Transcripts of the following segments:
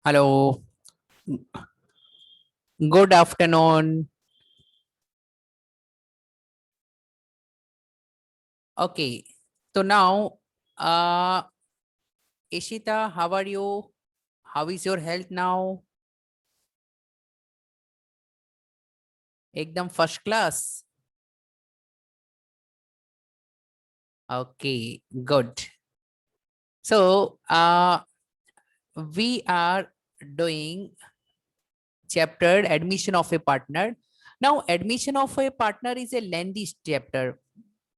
Hello, good afternoon. Okay, so now, uh, Ishita, how are you? How is your health now? एकदम first class. Okay, good. So, we are doing chapter admission of a partner. Now, admission of a partner is a lengthy chapter.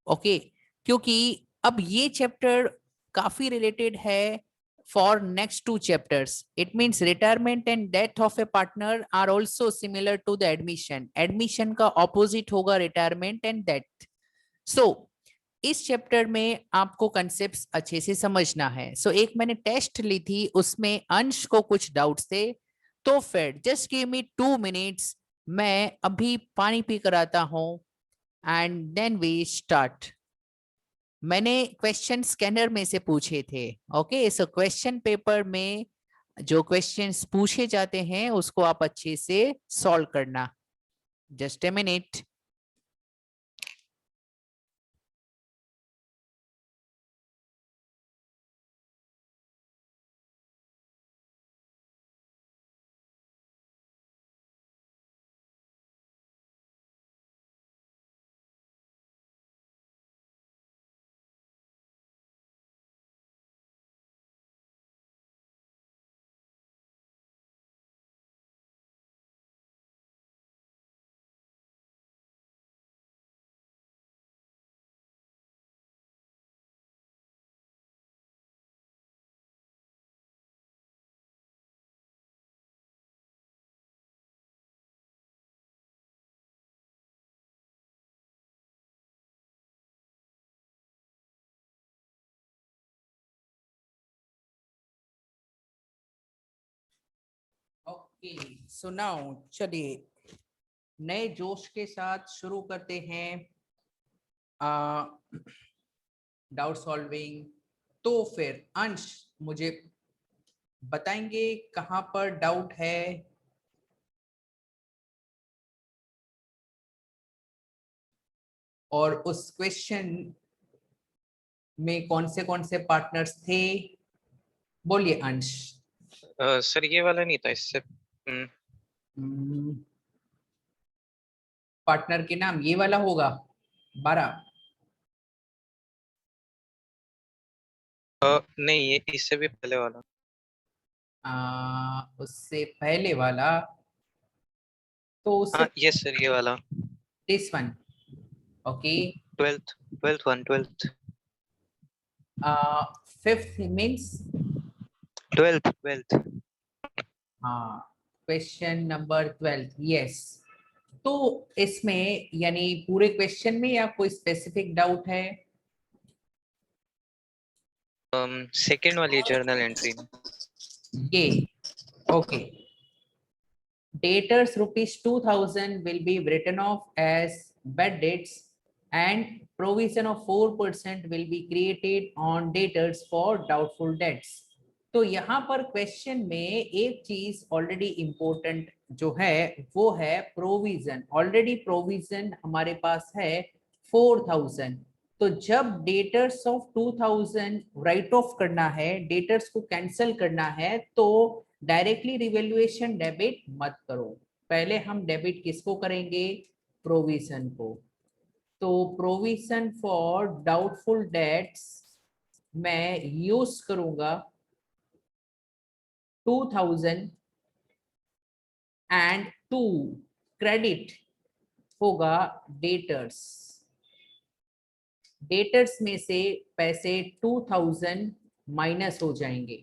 Okay, क्योंकि अब ये chapter काफी related है for next two chapters. It means retirement and death of a partner are also similar to the admission. Admission का opposite होगा retirement and death. So इस chapter में आपको कंसेप्ट्स अच्छे से समझना है. सो एक मैंने टेस्ट ली थी, उसमें अंश को कुछ डाउट्स थे. तो फिर जस्ट गिव मी 2 मिनट्स. मैं अभी पानी पी कर आता हूँ एंड देन वी स्टार्ट. मैंने क्वेश्चन स्कैनर में से पूछे थे. ओके, सो क्वेश्चन पेपर में जो क्वेश्चंस पूछे जाते हैं उसको आप अच्छे से सॉल्व करना. Just a minute. Okay, so now चलिए नए जोश के साथ शुरू करते हैं डाउट सॉल्विंग. तो फिर अंश मुझे बताएंगे कहाँ पर डाउट है. और उस क्वेश्चन में कौन से पार्टनर्स थे. बोलिए अंश. सर ये वाला नहीं था इससे. पार्टनर के नाम ये वाला होगा 12. नहीं, ये इससे भी पहले वाला. उससे पहले वाला. तो उससे हाँ यस सर, ये वाला. This one. Okay. 12th one. 5th means. 12th. हाँ, क्वेश्चन नंबर 12. यस. तो इसमें यानी पूरे क्वेश्चन में या कोई स्पेसिफिक डाउट है. सेकेंड वाली जर्नल एंट्री में. ये okay. Debtors rupees 2000 will be written off as bad debts and provision of 4% will be created on debtors for doubtful debts. तो यहाँ पर क्वेश्चन में एक चीज ऑलरेडी इंपॉर्टेंट जो है वो है प्रोविजन. ऑलरेडी प्रोविजन हमारे पास है 4000. तो जब डेटर्स ऑफ 2000 राइट ऑफ करना है, डेटर्स को कैंसिल करना है, तो डायरेक्टली रिवैल्यूएशन डेबिट मत करो. पहले हम डेबिट किसको करेंगे, प्रोविजन को. तो प्रोविजन फॉर डाउटफुल डेट्स मैं यूज करूंगा 2000 एंड 2 क्रेडिट होगा डेटर्स. डेटर्स में से पैसे 2000 माइनस हो जाएंगे.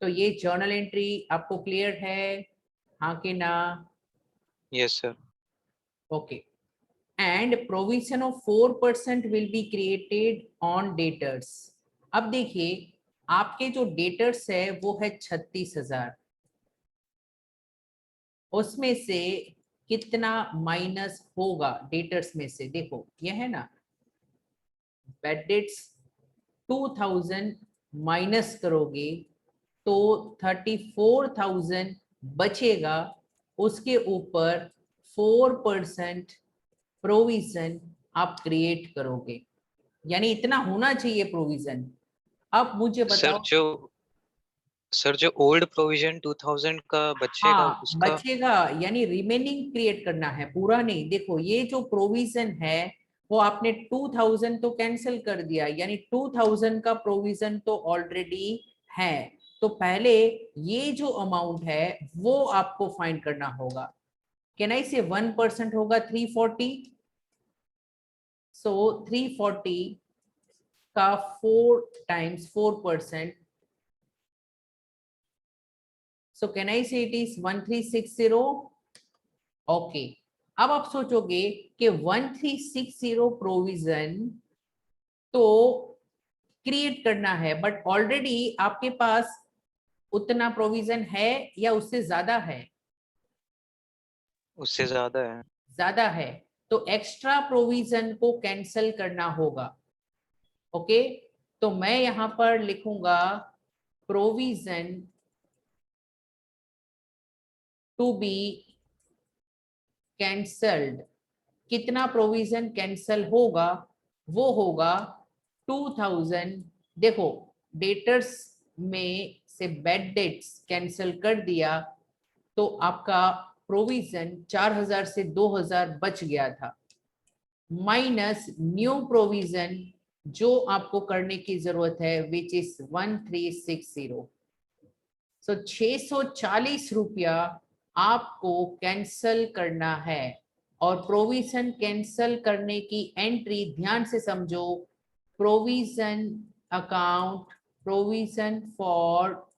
तो ये जर्नल एंट्री आपको क्लियर है, हाँ कि ना. Yes sir. Okay. And provision of 4% will be created on debtors. अब देखिए आपके जो डेटर्स है वो है 36,000. उसमें से कितना माइनस होगा डेटर्स में से, देखो यह है ना बैड डेट्स. 2000 माइनस करोगे तो 34,000 बचेगा, उसके ऊपर 4% प्रोविजन आप क्रिएट करोगे, यानी इतना होना चाहिए प्रोविजन। अब मुझे सर बताओ। जो ओल्ड प्रोविजन 2000 का बचेगा हाँ उसका। बचेगा, यानी रिमेनिंग क्रिएट करना है, पूरा नहीं। देखो ये जो प्रोविजन है वो आपने 2000 तो कैंसिल कर दिया, यानी 2000 का प्रोविजन तो ऑलरेडी है। तो पहले ये जो अमाउंट है वो आपको फाइंड करना होगा। कैन आई से 1% होगा 340। सो 340 का 4 टाइम्स 4%। सो कैन आई से इट इज 1360। ओके, अब आप सोचोगे कि 1360 प्रोविजन तो क्रिएट करना है, बट ऑलरेडी आपके पास उतना प्रोविजन है या उससे ज्यादा है? उससे ज्यादा है। ज्यादा है, तो एक्स्ट्रा प्रोविजन को कैंसिल करना होगा। ओके, तो मैं यहां पर लिखूंगा प्रोविजन टू बी कैंसल्ड। कितना प्रोविजन कैंसल होगा? वो होगा 2000। देखो डेटर्स में से बेड डेट्स कैंसिल कर दिया तो आपका प्रोविजन 4000 से 2000 बच गया था, माइनस न्यू प्रोविजन जो आपको करने की जरूरत है विच इज 1360। सो 640 रुपया आपको कैंसल करना है। और प्रोविजन कैंसल करने की एंट्री ध्यान से समझो, provision account, provision for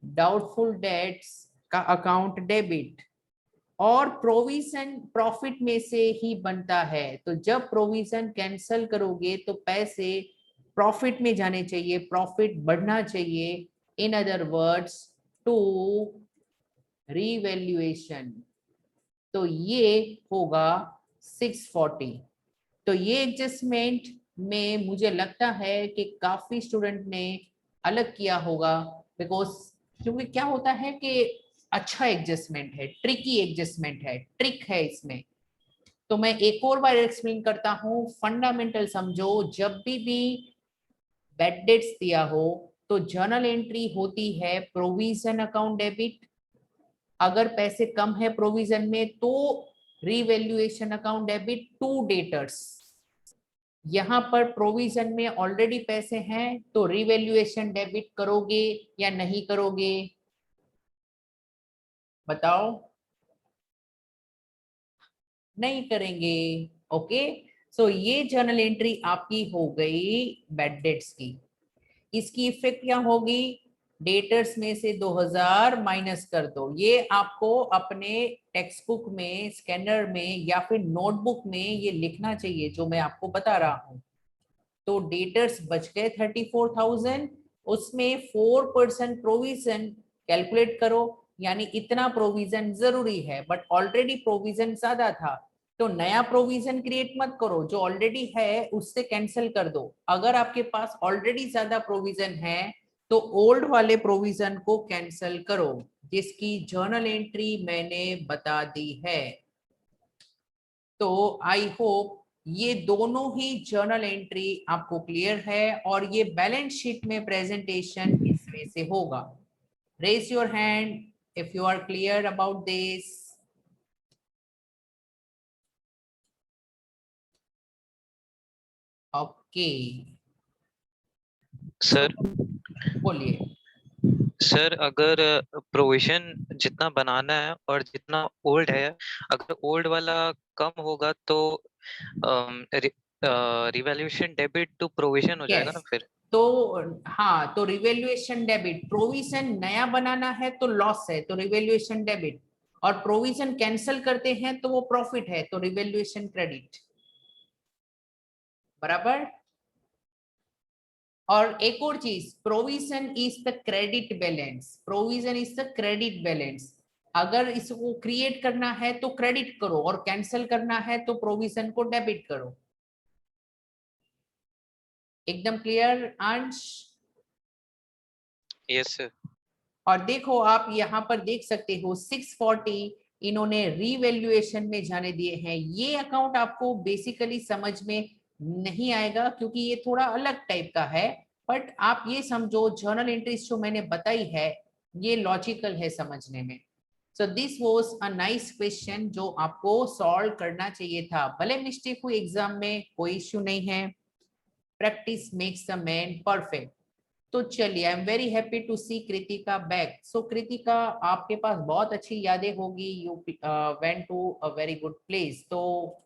doubtful debts का अकाउंट डेबिट, और प्रोविजन प्रॉफिट में से ही बनता है। तो जब प्रोविजन कैंसल करोगे तो पैसे प्रॉफिट में जाने चाहिए, प्रॉफिट बढ़ना चाहिए। In other words to revaluation. तो ये होगा 640। तो ये एडजस्टमेंट में मुझे लगता है कि काफी स्टूडेंट ने अलग किया होगा, बिकॉज क्योंकि क्या होता है कि अच्छा एडजस्टमेंट है, ट्रिकी एडजस्टमेंट है, ट्रिक है इसमें। तो मैं एक और बार एक्सप्लेन करता हूँ, फंडामेंटल समझो। जब भी बैड डेट्स दिया हो तो जर्नल एंट्री होती है प्रोविजन अकाउंट डेबिट। अगर पैसे कम है प्रोविजन में तो revaluation account debit to debtors. यहां पर प्रोविजन में ऑलरेडी पैसे हैं तो रिवैल्यूएशन डेबिट करोगे या नहीं करोगे? बताओ। नहीं करेंगे। ओके, सो ये जर्नल एंट्री आपकी हो गई बैड डेट्स की। इसकी इफेक्ट क्या होगी? डेटर्स में से 2000 माइनस कर दो। ये आपको अपने टेक्स्ट बुक में, स्कैनर में या फिर नोटबुक में ये लिखना चाहिए जो मैं आपको बता रहा हूं। तो डेटर्स बच गए 34,000, उसमें 4% प्रोविजन कैलकुलेट करो, यानी इतना प्रोविजन जरूरी है, बट ऑलरेडी प्रोविजन ज्यादा था। तो नया प्रोविजन क्रिएट मत करो, जो ऑलरेडी है उससे कैंसिल कर दो। अगर आपके पास ऑलरेडी ज्यादा प्रोविजन है तो ओल्ड वाले प्रोविजन को कैंसिल करो, जिसकी जर्नल एंट्री मैंने बता दी है। तो आई होप ये दोनों ही जर्नल एंट्री आपको क्लियर है, और ये बैलेंस शीट में प्रेजेंटेशन इसमें से होगा। Raise your hand if you are clear about this. Okay, sir बोलिए। सर अगर प्रोविजन जितना बनाना है और जितना ओल्ड है, अगर ओल्ड वाला कम होगा तो रिवैल्यूएशन डेबिट टू प्रोविजन हो जाएगा ना यस, फिर। तो हाँ, तो रिवैल्यूएशन डेबिट, प्रोविजन नया बनाना है तो लॉस है तो रिवैल्यूएशन डेबिट, और प्रोविजन कैंसिल करते हैं तो वो प्रॉफिट है तो रिवैल्यूएशन क्रेडिट। बराबर। और एक और चीज, provision is the credit balance, provision is the credit balance. अगर इसको क्रिएट करना है तो क्रेडिट करो, और कैंसिल करना है तो प्रोविजन को डेबिट करो। एकदम क्लियर अंश? Yes sir. और देखो आप यहाँ पर देख सकते हो 640 इन्होंने रीवैल्यूएशन में जाने दिए हैं। ये अकाउंट आपको बेसिकली समझ में नहीं आएगा क्योंकि ये थोड़ा अलग टाइप का है, बट आप ये समझो जर्नल एंट्रीज जो मैंने बताई है ये लॉजिकल है समझने में। So this was a nice question जो आपको सॉल्व करना चाहिए था। भले मिस्टेक हुई एग्जाम में, कोई इश्यू नहीं है, practice makes the man perfect. तो चलिए, I am very happy to see Kritika back. So Kritika, आपके पास बहुत अच्छी यादें होगी, you went to a very good place, तो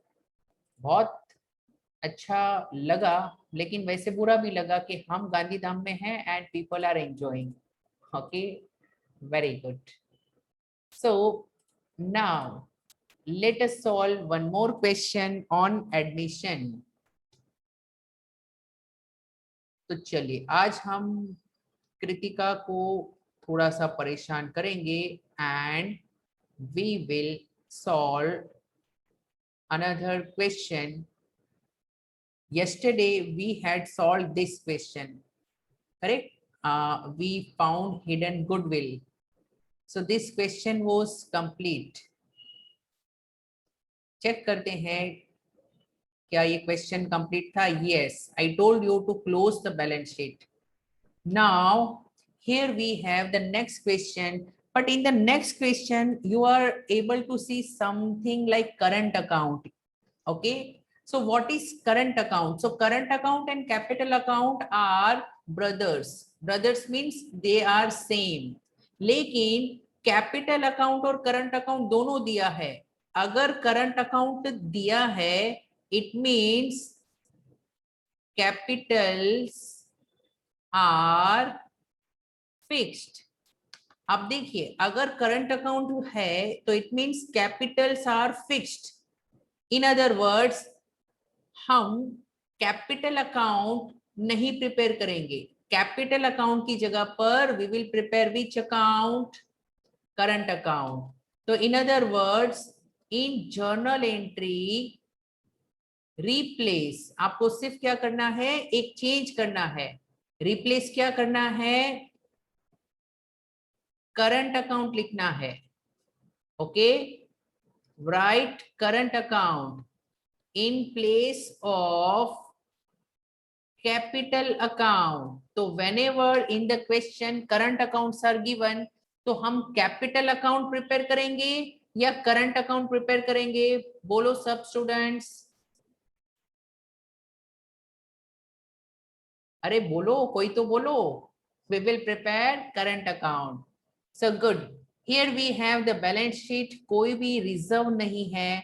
बहुत अच्छा लगा। लेकिन वैसे बुरा भी लगा कि हम गांधीधाम में हैं and people are enjoying. Okay, very good. So now let us solve one more question on admission. तो चलिए आज हम कृतिका को थोड़ा सा परेशान करेंगे and we will solve another question. Yesterday we had solved this question, correct? We found hidden goodwill. So this question was complete. Check करते हैं क्या ये क्वेश्चन कंप्लीट था? Yes, I told you to close the balance sheet. Now here we have the next question, but in the next question you are able to see something like current account. Okay, so what is current account? So current account and capital account are brothers. Brothers means they are same. लेकिन capital account और current account दोनों दिया है. अगर current account दिया है it means capitals are fixed. अब देखिए, अगर करंट अकाउंट है तो it means capitals are fixed. In other words, हम कैपिटल अकाउंट नहीं प्रिपेयर करेंगे. कैपिटल अकाउंट की जगह पर we will prepare which account? Current account. तो in other words, in journal entry replace, आपको सिर्फ क्या करना है? एक चेंज करना है. रिप्लेस क्या करना है? करंट अकाउंट लिखना है. Okay, right current account in place of capital account. तो whenever in the question current accounts are given, तो हम capital account prepare करेंगे या current account prepare करेंगे? बोलो सब स्टूडेंट्स, अरे बोलो, कोई तो बोलो. We will prepare current account. So good. Here we have the balance sheet. कोई भी रिजर्व नहीं है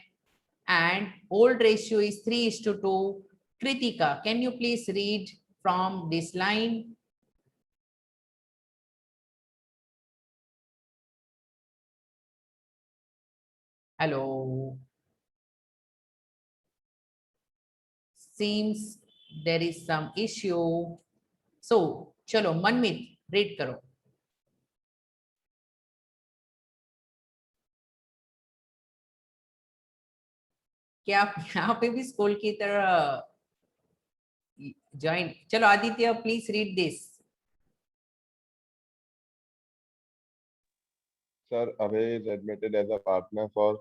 and old ratio is 3:2. Kritika, can you please read from this line? Hello. Seems there is some issue. So, चलो मनमीत read करो. क्या आप यहाँ पे भी स्कूल की तरह ज्वाइन? चलो Aditya, please read this. Sir, Abhay is admitted as a partner for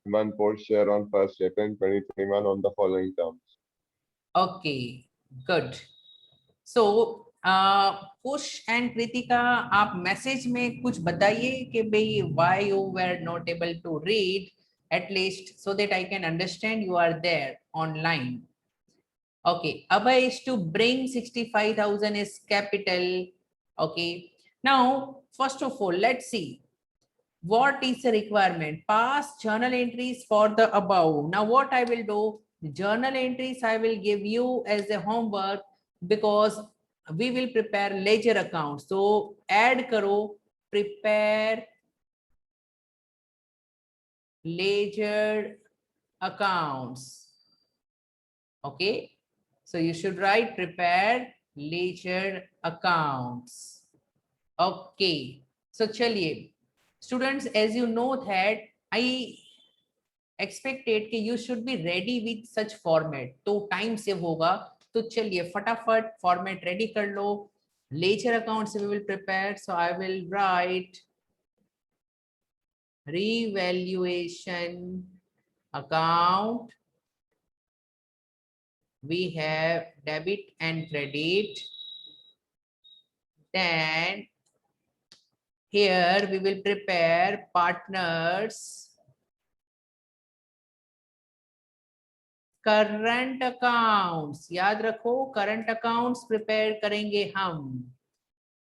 Manport share on 1st April 2021 on the following terms. Okay, good. So, push and Kritika, आप मैसेज में कुछ बताइए कि भाई why you were not able to read, at least so that I can understand you are there online. Okay, Abhay is to bring 65,000 as capital. Okay, now first of all let's see what is the requirement. Past journal entries for the above. Now what I will do, journal entries I will give you as a homework because we will prepare ledger accounts. So add karo, prepare ledger accounts. Okay, so you should write prepare ledger accounts. Okay, so chaliye students, as you know that I expected कि you should be ready with such format, तो time save होगा. तो चलिए फटाफट format ready कर लो. ledger accounts we will prepare. So I will write revaluation account. We have debit and credit. Then here we will prepare partners current accounts. याद रखो current accounts prepare करेंगे हम.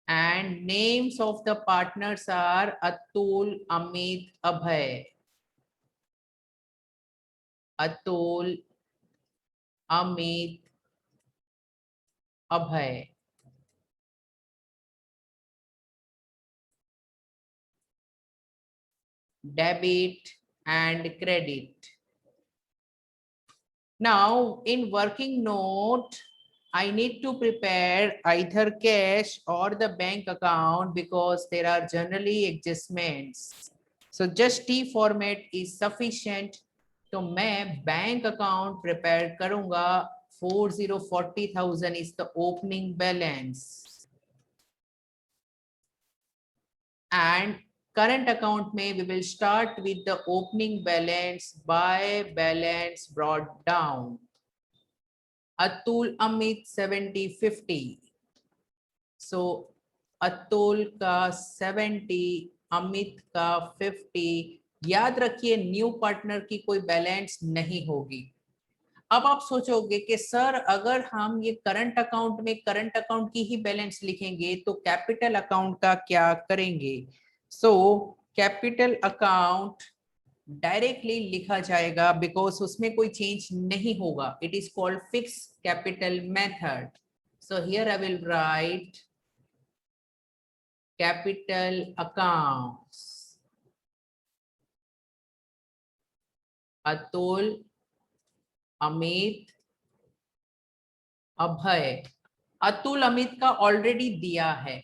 And names of the partners are Atul, Amit, Abhay. Atul, Amit, Abhay. Debit and credit. Now in working note, I need to prepare either cash or the bank account because there are generally adjustments. So just T format is sufficient. तो मैं bank account prepare करूंगा. 40,40,000 is the opening balance. And current account में we will start with the opening balance by balance brought down. Atul, Amit 70-50. So Atul का 70, अमित का 50. याद रखिए new partner की कोई बैलेंस नहीं होगी. अब आप सोचोगे कि सर अगर हम ये करंट अकाउंट में करंट अकाउंट की ही बैलेंस लिखेंगे तो कैपिटल अकाउंट का क्या करेंगे. सो कैपिटल अकाउंट डायरेक्टली लिखा जाएगा बिकॉज उसमें कोई चेंज नहीं होगा. It is called fix capital method. So here I will write capital accounts. Atul, Amit, Abhay. Atul Amit का ऑलरेडी दिया है.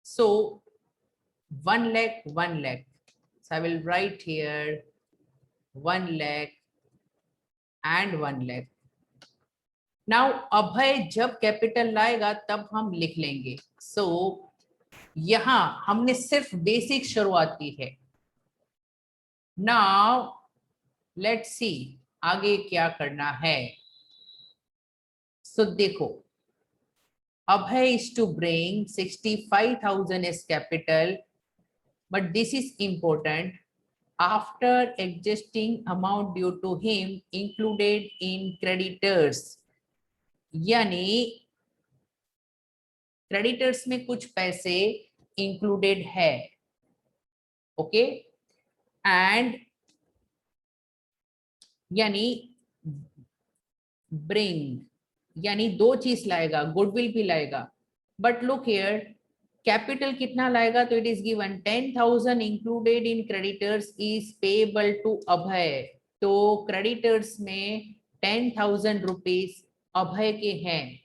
So 1 lakh, 1 lakh. So I will write here 1 lakh and 1 lakh. Now अभय जब कैपिटल लाएगा तब हम लिख लेंगे. So यहां हमने सिर्फ बेसिक शुरुआत की है. Now let's see आगे क्या करना है. So देखो अभय is to bring 65,000 as capital, but this is important. After adjusting amount due to him included in creditors. यानी क्रेडिटर्स में कुछ पैसे इंक्लूडेड है. ओके. एंड यानी ब्रिंग यानी दो चीज लाएगा, गुडविल भी लाएगा. बट लुक हियर कैपिटल कितना लाएगा. तो it is given 10,000 included in creditors is payable to Abhay. तो क्रेडिटर्स में 10,000 रुपीज अभय के हैं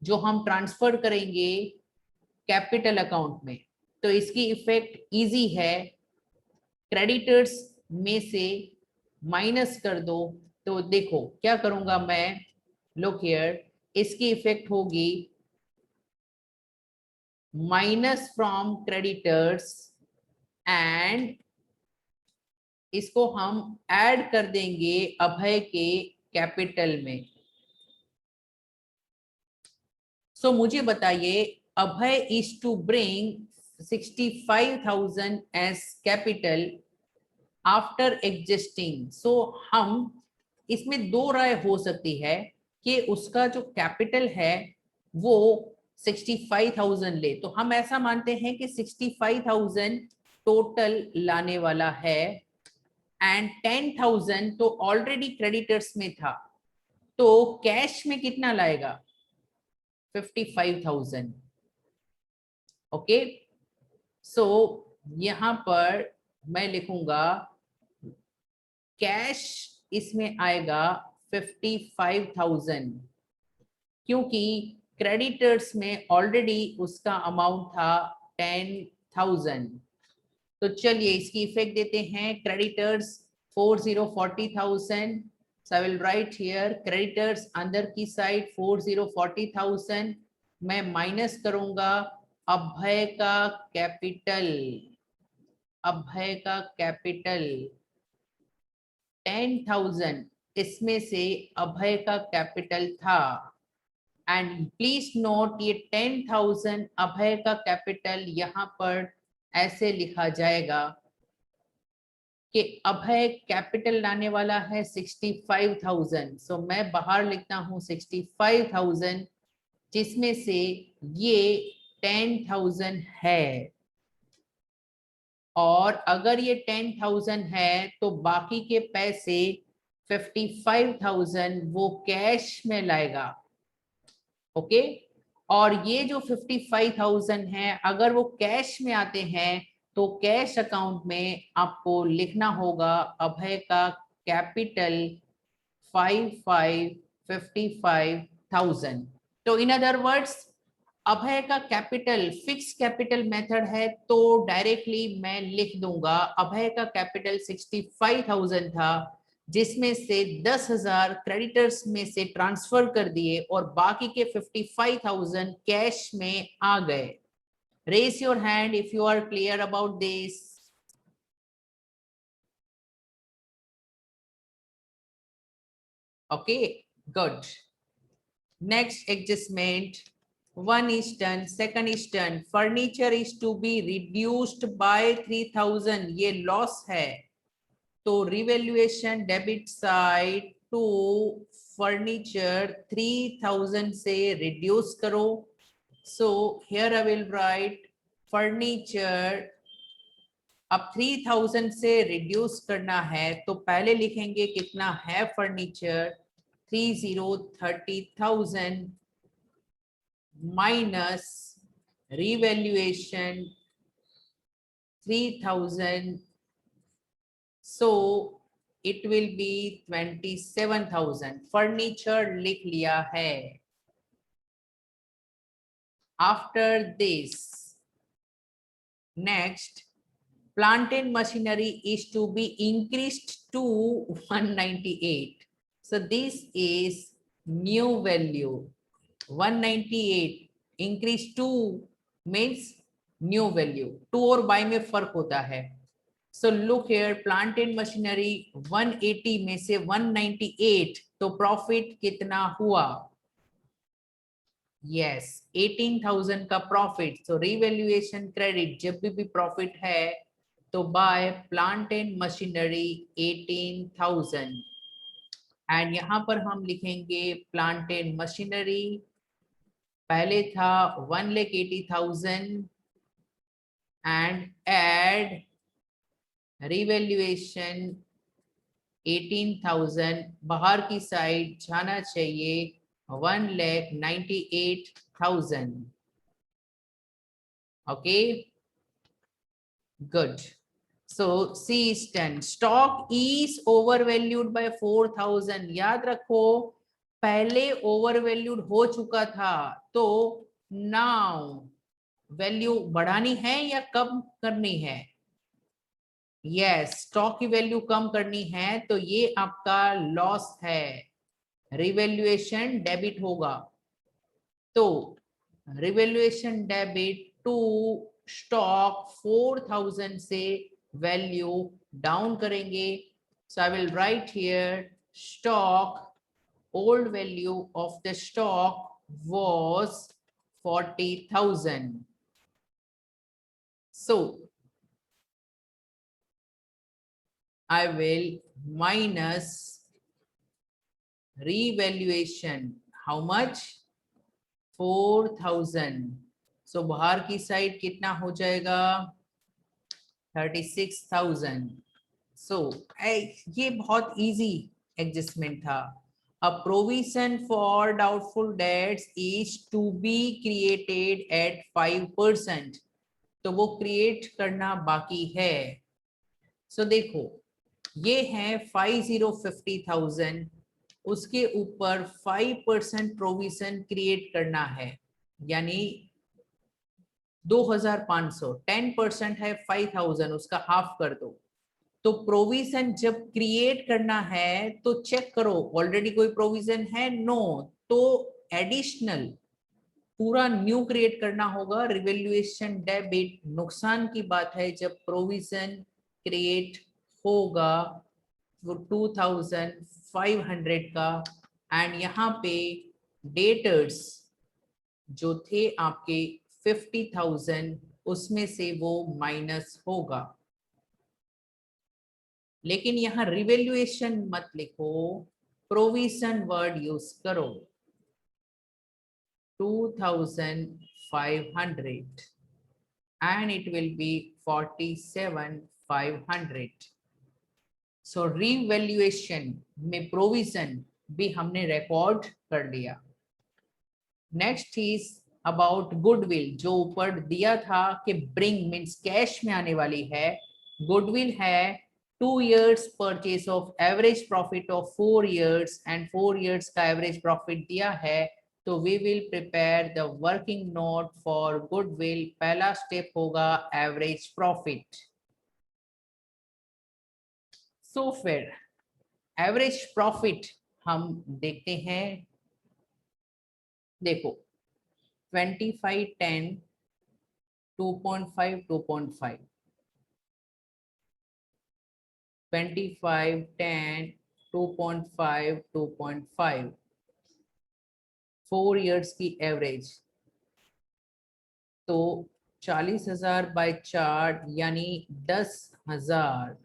जो हम ट्रांसफर करेंगे कैपिटल अकाउंट में. तो इसकी इफेक्ट इजी है. क्रेडिटर्स में से माइनस कर दो. तो देखो क्या करूंगा मैं. लुक हियर इसकी इफेक्ट होगी माइनस फ्रॉम क्रेडिटर्स एंड इसको हम ऐड कर देंगे अभय के कैपिटल में. सो मुझे बताइए Abhay is to bring 65,000 as capital after adjusting. So हम इसमें दो राय हो सकती है कि उसका जो कैपिटल है वो 65,000 ले. तो हम ऐसा मानते हैं कि 65,000 टोटल लाने वाला है एंड 10,000 तो ऑलरेडी क्रेडिटर्स में था. तो कैश में कितना लाएगा 55,000. ओके. सो यहां पर मैं लिखूंगा कैश इसमें आएगा 55,000 क्योंकि क्रेडिटर्स में ऑलरेडी उसका अमाउंट था 10,000. तो चलिए इसकी इफेक्ट देते हैं. Creditors 40,40,000. So I will write here creditors अंदर की साइड 40,40,000 मैं माइनस करूंगा अभय का कैपिटल, अभय का कैपिटल 10,000, इसमें से अभय का कैपिटल था। एंड प्लीज नोट ये 10,000 अभय का कैपिटल यहाँ पर ऐसे लिखा जाएगा कि अभय कैपिटल लाने वाला है 65,000। सो मैं बाहर लिखता हूँ 65,000, जिसमें से ये 10,000 है, और अगर ये 10,000 है तो बाकी के पैसे 55,000 वो कैश में लाएगा। ओके, और ये जो 55,000 है अगर वो कैश में आते हैं तो कैश अकाउंट में आपको लिखना होगा अभय का कैपिटल 55,000। तो इन अदर वर्ड्स अभय का कैपिटल फिक्स कैपिटल मेथड है, तो डायरेक्टली मैं लिख दूंगा अभय का कैपिटल 65,000 था, जिसमें से 10,000 क्रेडिटर्स में से ट्रांसफर कर दिए और बाकी के 55,000 कैश में आ गए। Raise your hand if you are clear about this. Okay, good. Next adjustment, one is done, second is done, furniture is to be reduced by 3,000, ये लॉस है, तो revaluation debit side to furniture 3,000 से reduce करो। So here I will write furniture, अब 3,000 से reduce करना है तो पहले लिखेंगे कितना है furniture, 30,30,000 minus revaluation 3,000, so it will be 27,000। Furniture लिख लिया है। After this next, plant and machinery is to be increased to 198, so this is new value। 198 increase to means new value, to और बाय में फर्क होता है। So look here, plant and machinery 180 में से 198, तो प्रॉफिट कितना हुआ? यस, 18,000 का प्रॉफिट। सो रिवैल्यूएशन क्रेडिट जब भी प्रॉफिट है तो by plant and machinery 18,000, and यहां पर हम लिखेंगे प्लांट एंड मशीनरी, पहले था 1,80,000 एंड एड रिवैल्यूएशन 18,000, बाहर की साइड जाना चाहिए 1,98,000। Okay, good. So C is 10, stock is overvalued by 4,000। याद रखो पहले ओवरवैल्यूड हो चुका था, तो नाउ वैल्यू बढ़ानी है या कम करनी है? यस, स्टॉक की वैल्यू कम करनी है, तो ये आपका लॉस है, रिवैल्यूएशन डेबिट होगा। तो रिवैल्यूएशन डेबिट टू स्टॉक 4,000 से वैल्यू डाउन करेंगे। So I will write here stock, old value of the stock was 40,000, so I will minus revaluation, how much? 4,000, so बाहर की साइड कितना हो जाएगा? 36,000। so ये बहुत इजी एडजस्टमेंट था। A provision for doubtful debts is to be created at 5%, तो वो क्रिएट करना बाकी है। सो देखो ये है 50,50,000, उसके ऊपर 5% प्रोविजन क्रिएट करना है, यानी 2,500, 10% है 5,000, उसका हाफ कर दो। तो प्रोविजन जब क्रिएट करना है तो चेक करो ऑलरेडी कोई प्रोविजन है, नो, तो एडिशनल पूरा न्यू क्रिएट करना होगा। रिवैल्यूएशन डेबिट नुकसान की बात है, जब प्रोविजन क्रिएट होगा वो 2500 का, एंड यहाँ पे डेटर्स जो थे आपके 50,000 उसमें से वो माइनस होगा। लेकिन यहाँ रिवैल्यूएशन मत लिखो, प्रोविजन वर्ड यूज करो। 2500 and it will be 47,500. So revaluation में प्रोविजन भी हमने रिकॉर्ड कर लिया। नेक्स्ट इज अबाउट गुडविल, जो ऊपर दिया था कि ब्रिंग मीन्स कैश में आने वाली है। गुडविल है 2 years purchase of average profit of 4 years and 4 years का एवरेज प्रॉफिट दिया है, तो we will prepare the working note for goodwill. पहला स्टेप होगा एवरेज प्रॉफिट। सो फिर एवरेज प्रॉफिट हम देखते हैं। देखो 25, 10, 2.5, 2.5, 25, 10, 2.5, 2.5, 4 years की एवरेज, तो 40,000 बाय 4 यानी 10,000,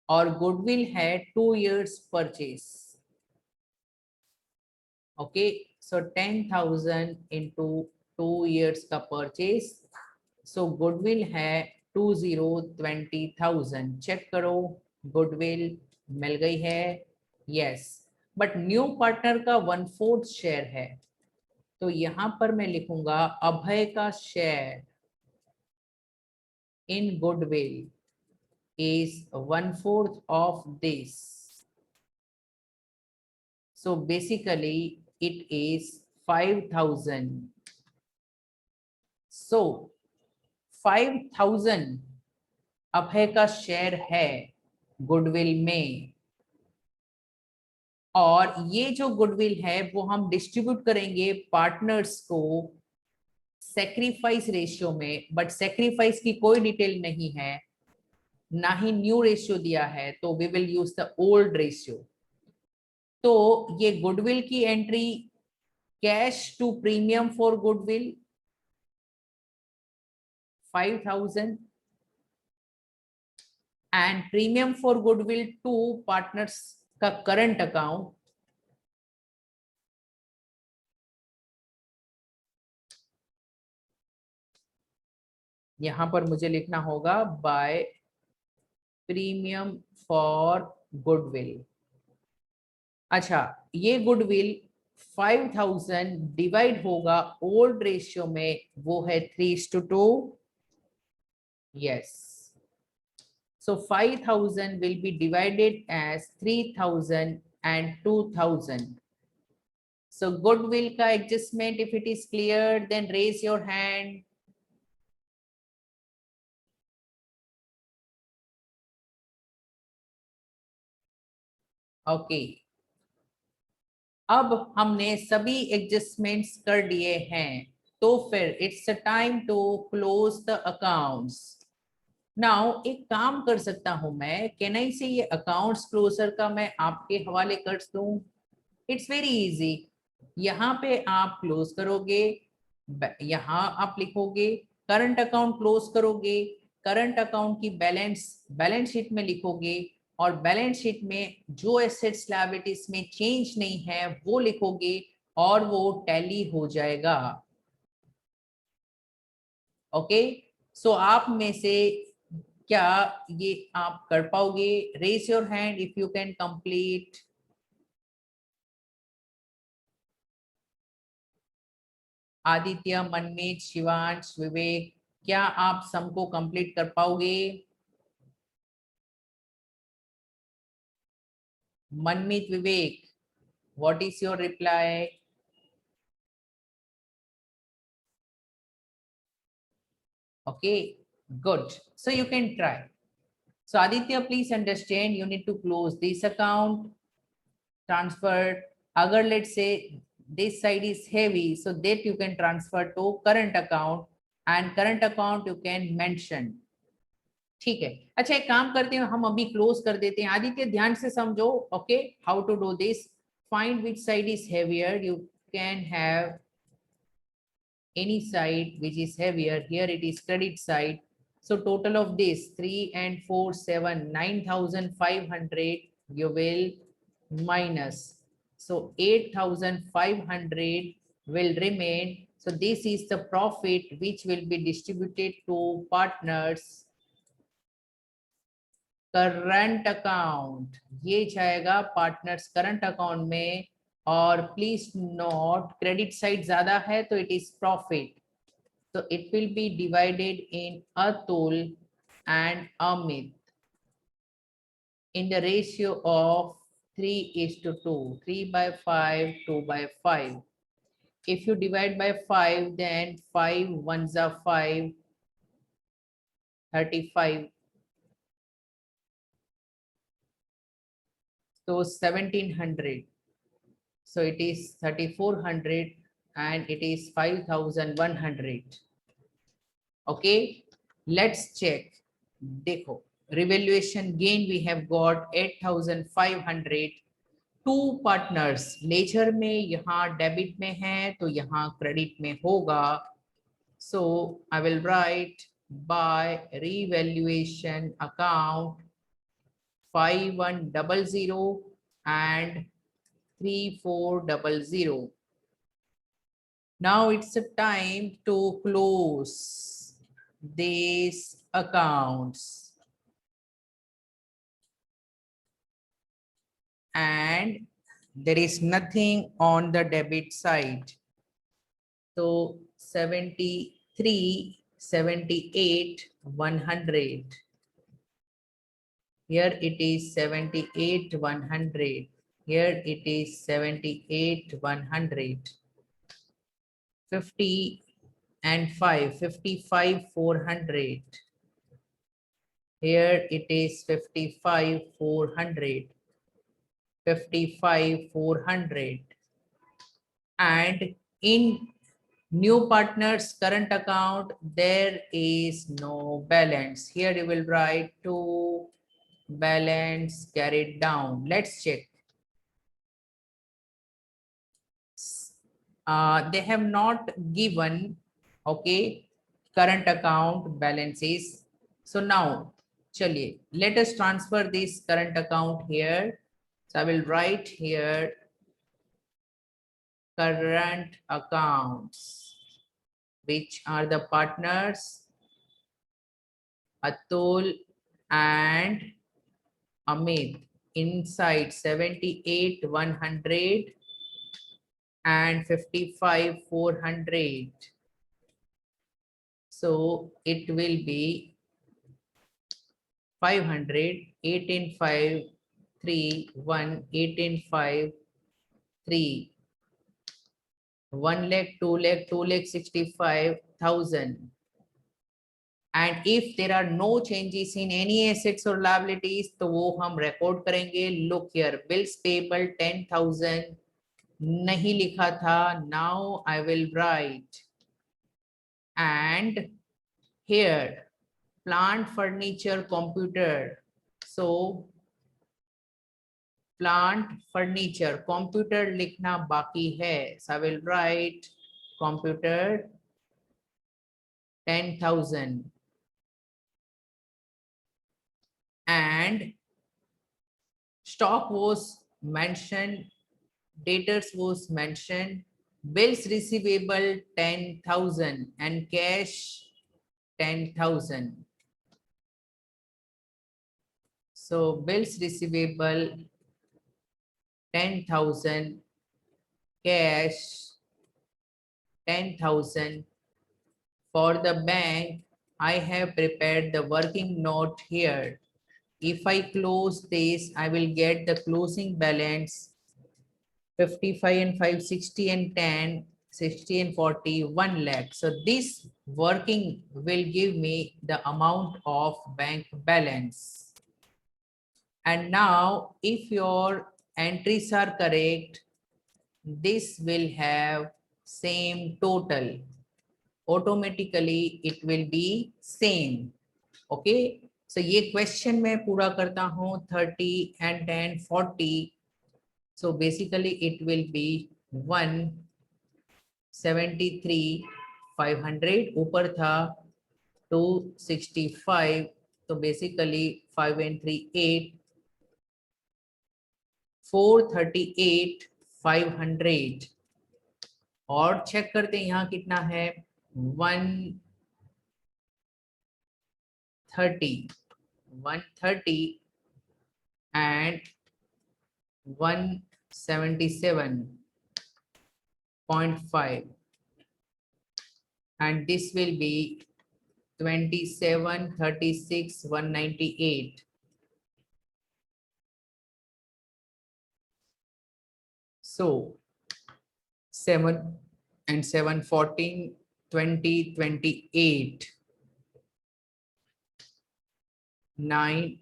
और गुडविल है 2 years परचेज। ओके, सो 10,000 इंटू 2 years का परचेज, सो गुडविल है 20,000। चेक करो, गुडविल मिल गई है, यस। बट न्यू पार्टनर का 1/4 शेयर है, तो यहां पर मैं लिखूंगा अभय का share in goodwill is 1/4 of this. So basically it is 5,000. So 5,000 अभय का शेयर है गुडविल में, और ये जो गुडविल है वो हम डिस्ट्रीब्यूट करेंगे पार्टनर्स को सेक्रीफाइस रेशियो में। बट सेक्रीफाइस की कोई डिटेल नहीं है, ना ही न्यू रेशियो दिया है, तो we will use the old ratio. तो ये गुडविल की entry, cash to premium for goodwill 5,000 and premium for goodwill to partners का करंट अकाउंट यहां पर मुझे लिखना होगा बाय प्रीमियम फॉर गुडविल। अच्छा, ये गुडविल 5,000 डिवाइड होगा ओल्ड रेशियो में, वो है 3:2। Yes, so 5,000 will be divided as 3,000 and 2,000. So goodwill का adjustment, if it is clear, then raise your hand. Okay. अब हमने सभी एडजस्टमेंट्स कर दिए हैं, तो फिर it's a time to close the accounts. Now एक काम कर सकता हूं मैं, कैन आई से ये अकाउंट्स क्लोजर का मैं आपके हवाले कर दूं? It's very easy. यहाँ पे आप क्लोज करोगे, यहाँ आप लिखोगे करंट अकाउंट, क्लोज करोगे, करंट अकाउंट की बैलेंस शीट में लिखोगे, और बैलेंस शीट में जो एसेट्स लायबिलिटीज में चेंज नहीं है वो लिखोगे, और वो टैली हो जाएगा। ओके, सो आप में से क्या ये आप कर पाओगे? Raise your hand if you can complete. Aditya, Manmeet, Shivansh, Vivek, क्या आप सम को कंप्लीट कर पाओगे? Manmeet, Vivek, what is your reply? Okay, good. So you can try. So Aditya, please understand, you need to close this account, transfer. अगर let's say this side is heavy, so that you can transfer to current account, and current account you can mention. ठीक है, अच्छा एक काम करते हैं, हम अभी क्लोज कर देते हैं. आदित्य ध्यान से समझो. Okay, how to do this. Find which side is heavier. You can have any side which is heavier. Here it is credit side. So total of this 3 and 4, 7, 9,500 you will minus. So 8,500 will remain. So this is the profit which will be distributed to partners current account. ये जाएगा partners current account में. और please note, credit side ज्यादा है तो it is profit. तो it will be divided in Atul and Amit in the ratio of 3:2. 3/5, 2/5. If you divide by 5, then 5 ones are 5, 35. So 1,700. So it is 3,400 and it is 5,100. Okay, let's check. देखो, revaluation gain we have got 8,500. To partners ledger में यहाँ debit में है तो यहाँ credit में होगा. So I will write by revaluation account 5100 and 3400. Now it's a time to close these accounts. And there is nothing on the debit side. So 73, 78, 100. Here it is 78, 100. Here it is 78, 100. 50 and 5, 55, 400. Here it is 55, 400. 55, 400. And in new partners current account there is no balance. Here you will write to balance carried down. Let's check. They have not given, okay, current account balances. So now chaliye, let us transfer this current account here. So I will write here current accounts, which are the partners Atul and Amit, inside 78, 100 and 55, 400. So it will be 500, 18, 5, 3, 1, 18, 5, 3, 1 lakh, 2 lakh, 2 lakh 65,000. And if there are no changes in any assets or liabilities, तो वो हम record करेंगे. Look here, bills payable 10,000 नहीं लिखा था. Now I will write. And here plant, furniture, computer. So plant, furniture, computer लिखना बाकी है. So I will write computer 10,000. And stock was mentioned, debtors was mentioned, bills receivable 10,000 and cash 10,000. So bills receivable 10,000, cash 10,000. For the bank, I have prepared the working note here. If I close this, I will get the closing balance 55 and 5, 60 and 10, 60 and 40, 1 lakh. So this working will give me the amount of bank balance. And now if your entries are correct, this will have same total. Automatically it will be same. Okay, so ये question मैं पूरा करता हूँ 30 and then 40. So basically it will be 173 500, ऊपर था 265, तो basically 5 and 3 8, 438 500. और check करते हैं यहाँ कितना है 130 and 177.5, and this will be 27 36 198. So 7 and 7 14 20 28, 9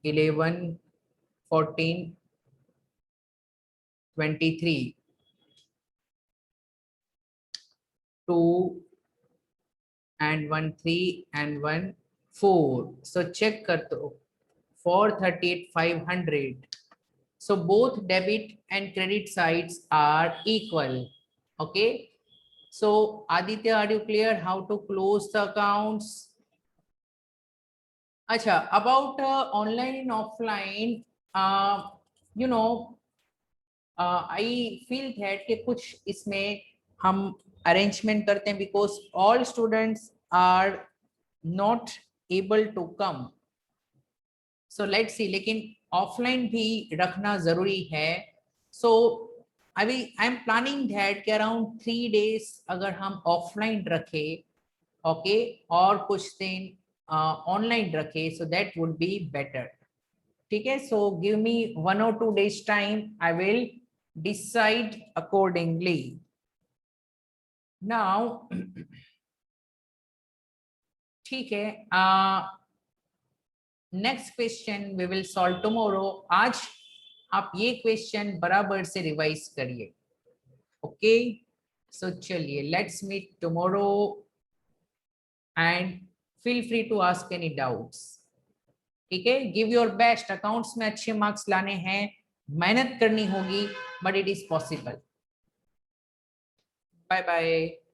11 14 23, 2 and 1 3 and 1 4. So check कर दो 438 500. So both debit and credit sides are equal. Okay. So Aditya, are you clear how to close the accounts? Acha, about online and offline, you know, I feel that कि कुछ इसमें हम arrangement करते हैं because all students are not able to come. So let's see, लेकिन offline भी रखना जरूरी है. So अभी I am planning that कि around 3 days अगर हम offline रखें, okay, और कुछ दिन online रखें, so that would be better. ठीक है, so give me 1 or 2 days time, I will decide accordingly. Now ठीक है, next question we will solve tomorrow. आज आप ये question बराबर से revise करिए. Okay, so चलिए let's meet tomorrow and feel free to ask any doubts. ठीक है, give your best. accounts में अच्छे marks लाने हैं, मेहनत करनी होगी, but it is possible. Bye bye.